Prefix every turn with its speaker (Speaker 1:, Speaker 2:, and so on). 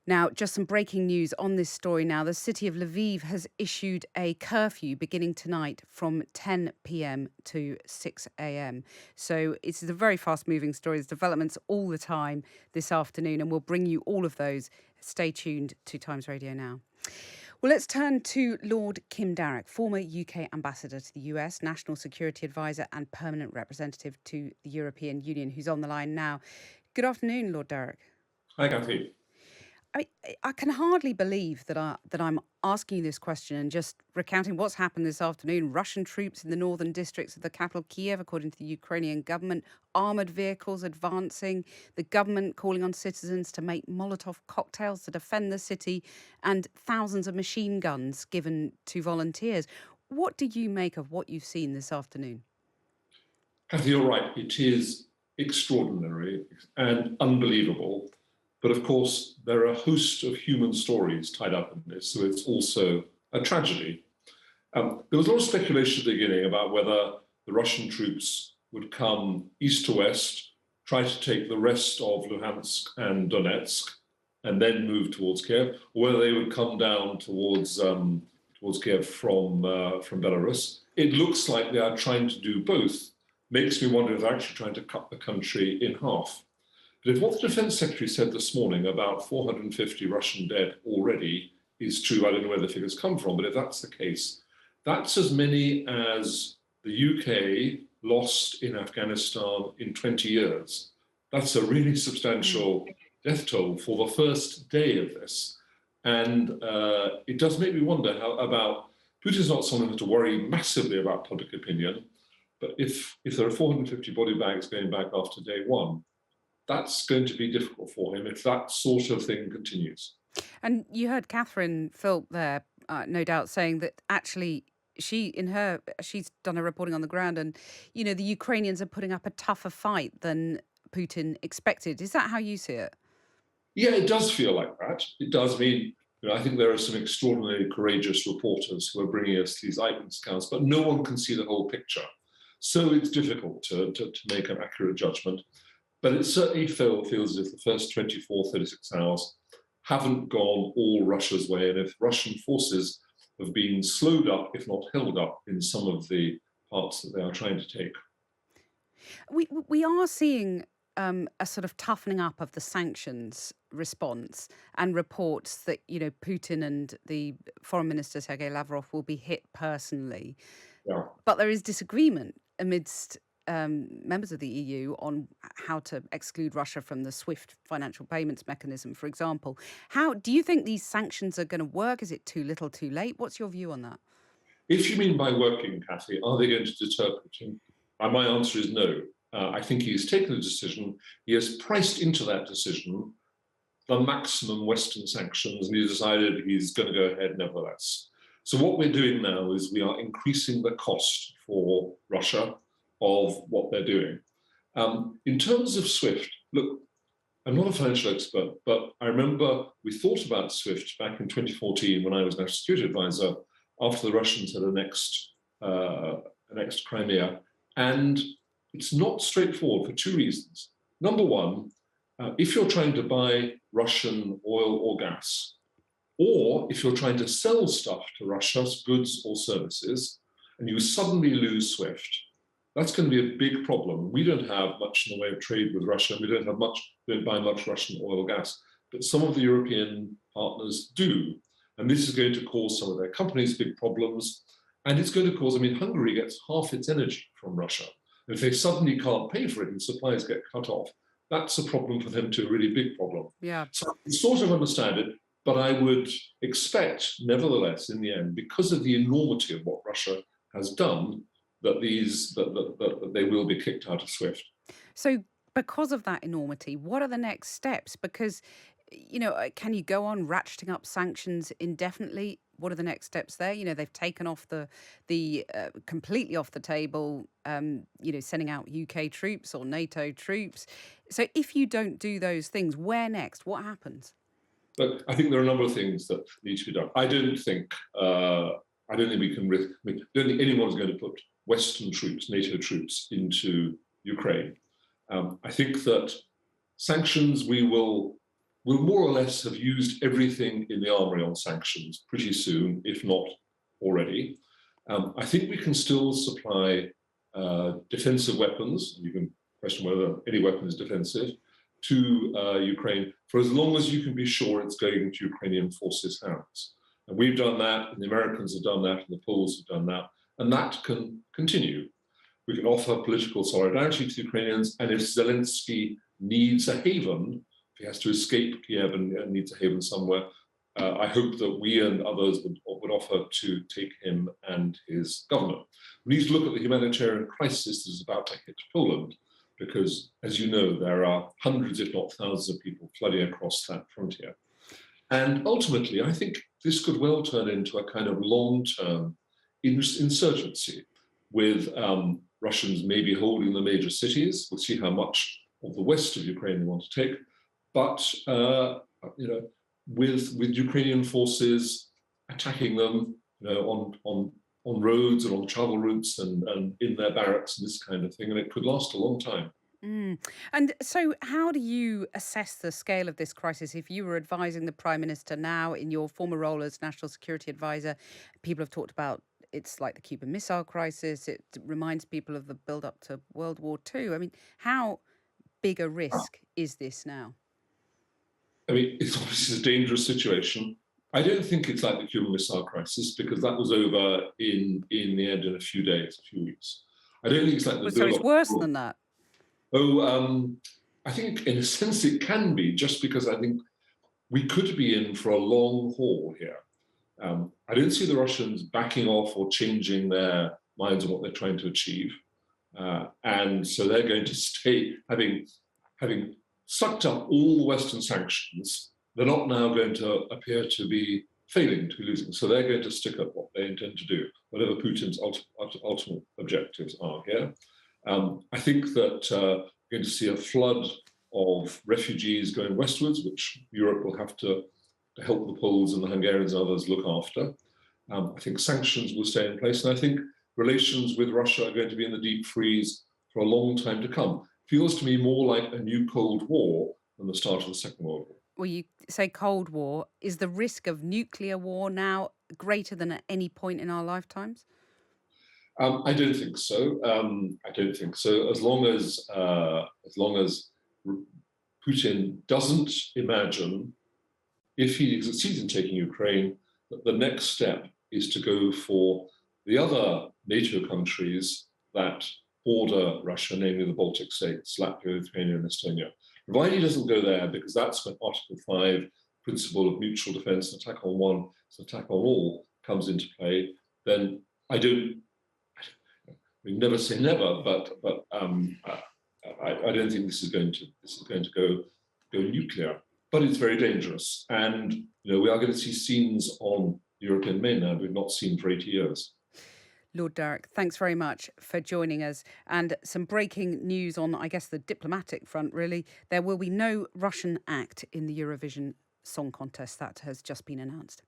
Speaker 1: Now, just some breaking news on this story now. The city of Lviv has issued a curfew beginning tonight from 10 p.m. to 6 a.m. So it's a very fast moving story. There's developments all the time this afternoon, and we'll bring you all of those. Stay tuned to Times Radio now. Well, let's turn to Lord Kim Garroch, former UK ambassador to the US, national security advisor and permanent representative to the European Union, who's on the line now. Good afternoon, Lord Garroch.
Speaker 2: Hi, Cathy.
Speaker 1: I can hardly believe that I'm asking you this question and just recounting what's happened this afternoon. Russian troops in the northern districts of the capital, Kyiv, according to the Ukrainian government, armoured vehicles advancing, the government calling on citizens to make Molotov cocktails to defend the city, and thousands of machine guns given to volunteers. What do you make of what you've seen this afternoon?
Speaker 2: Cathy, you're right. It is extraordinary and unbelievable. But of course, there are a host of human stories tied up in this, so it's also a tragedy. There was a lot of speculation at the beginning about whether the Russian troops would come east to west, try to take the rest of Luhansk and Donetsk, and then move towards Kiev, or whether they would come down towards Kiev from Belarus. It looks like they are trying to do both. Makes me wonder if they're actually trying to cut the country in half. But if what the Defense Secretary said this morning about 450 Russian dead already is true, I don't know where the figures come from, but if that's the case, that's as many as the UK lost in Afghanistan in 20 years. That's a really substantial death toll for the first day of this. And it does make me wonder how about Putin's not someone who has to worry massively about public opinion, but if there are 450 body bags going back after day one, that's going to be difficult for him if that sort of thing continues.
Speaker 1: And you heard Catherine Philp there, no doubt, saying that actually she's done her reporting on the ground, and the Ukrainians are putting up a tougher fight than Putin expected. Is that how you see it?
Speaker 2: Yeah, it does feel like that. It does mean, I think there are some extraordinarily courageous reporters who are bringing us these eyewitness accounts, but no one can see the whole picture. So it's difficult to make an accurate judgment. But it certainly feels as if the first 24, 36 hours haven't gone all Russia's way, and if Russian forces have been slowed up, if not held up, in some of the parts that they are trying to take.
Speaker 1: We are seeing a sort of toughening up of the sanctions response, and reports that Putin and the Foreign Minister Sergei Lavrov will be hit personally.
Speaker 2: Yeah.
Speaker 1: But there is disagreement amidst members of the EU on how to exclude Russia from the SWIFT financial payments mechanism, for example. How do you think these sanctions are going to work? Is it too little, too late? What's your view on that?
Speaker 2: If you mean by working, Cathy, are they going to deter Putin? My answer is no. I think he's taken a decision. He has priced into that decision the maximum Western sanctions, and he's decided he's going to go ahead nevertheless. So what we're doing now is we are increasing the cost for Russia of what they're doing. In terms of SWIFT, look, I'm not a financial expert, but I remember we thought about SWIFT back in 2014 when I was National Security Advisor after the Russians had annexed Crimea. And it's not straightforward for two reasons. Number one, if you're trying to buy Russian oil or gas, or if you're trying to sell stuff to Russia, goods or services, and you suddenly lose SWIFT, that's going to be a big problem. We don't have much in the way of trade with Russia. We don't buy much Russian oil or gas, but some of the European partners do. And this is going to cause some of their companies big problems. And it's going to cause, Hungary gets half its energy from Russia. And if they suddenly can't pay for it and supplies get cut off, that's a problem for them too, a really big problem.
Speaker 1: Yeah.
Speaker 2: So I sort of understand it, but I would expect, nevertheless, in the end, because of the enormity of what Russia has done, that they will be kicked out of SWIFT.
Speaker 1: So because of that enormity, what are the next steps? Because, can you go on ratcheting up sanctions indefinitely? What are the next steps there? They've taken off the completely off the table, sending out UK troops or NATO troops. So if you don't do those things, where next? What happens?
Speaker 2: But I think there are a number of things that need to be done. I don't think we can risk. I don't think anyone's going to put Western troops, NATO troops, into Ukraine. I think that sanctions we will will more or less have used everything in the armory on sanctions pretty soon, if not already. I think we can still supply defensive weapons. You can question whether any weapon is defensive to Ukraine for as long as you can be sure it's going into Ukrainian forces' hands. And we've done that, and the Americans have done that, and the Poles have done that, and that can continue. We can offer political solidarity to the Ukrainians, and if Zelensky needs a haven, if he has to escape Kyiv and needs a haven somewhere, I hope that we and others would offer to take him and his government. We need to look at the humanitarian crisis that is about to hit Poland, because, as you know, there are hundreds, if not thousands, of people flooding across that frontier. And ultimately, I think this could well turn into a kind of long-term insurgency with Russians maybe holding the major cities. We'll see how much of the west of Ukraine they want to take. But with Ukrainian forces attacking them, on roads and on travel routes and in their barracks and this kind of thing, and it could last a long time.
Speaker 1: And so, how do you assess the scale of this crisis? If you were advising the Prime Minister now in your former role as National Security Advisor, people have talked about it's like the Cuban Missile Crisis. It reminds people of the build-up to World War II. I mean, how big a risk is this now?
Speaker 2: I mean, it's obviously a dangerous situation. I don't think it's like the Cuban Missile Crisis, because that was over in the end in a few days, a few weeks. I don't think it's like the
Speaker 1: So it's
Speaker 2: build-up.
Speaker 1: worse than that.
Speaker 2: I think in a sense it can be, just because I think we could be in for a long haul here. I don't see the Russians backing off or changing their minds on what they're trying to achieve. And so they're going to stay, having sucked up all the Western sanctions, they're not now going to appear to be failing, to be losing. So they're going to stick at what they intend to do, whatever Putin's ultimate objectives are here. I think that we're going to see a flood of refugees going westwards, which Europe will have to help the Poles and the Hungarians and others look after. I think sanctions will stay in place, and I think relations with Russia are going to be in the deep freeze for a long time to come. Feels to me more like a new Cold War than the start of the Second World War.
Speaker 1: Well, you say Cold War. Is the risk of nuclear war now greater than at any point in our lifetimes?
Speaker 2: I don't think so. I don't think so. As long as Putin doesn't imagine, if he succeeds in taking Ukraine, that the next step is to go for the other NATO countries that border Russia, namely the Baltic states, Latvia, Lithuania, and Estonia. Provided he doesn't go there, because that's when Article 5, principle of mutual defence, attack on one, so attack on all, comes into play, then we never say never, but I don't think this is going to go nuclear. But it's very dangerous, and we are going to see scenes on the European mainland we've not seen for 80 years.
Speaker 1: Lord Darroch, thanks very much for joining us. And some breaking news on, I guess, the diplomatic front, really. There will be no Russian act in the Eurovision Song Contest. That has just been announced.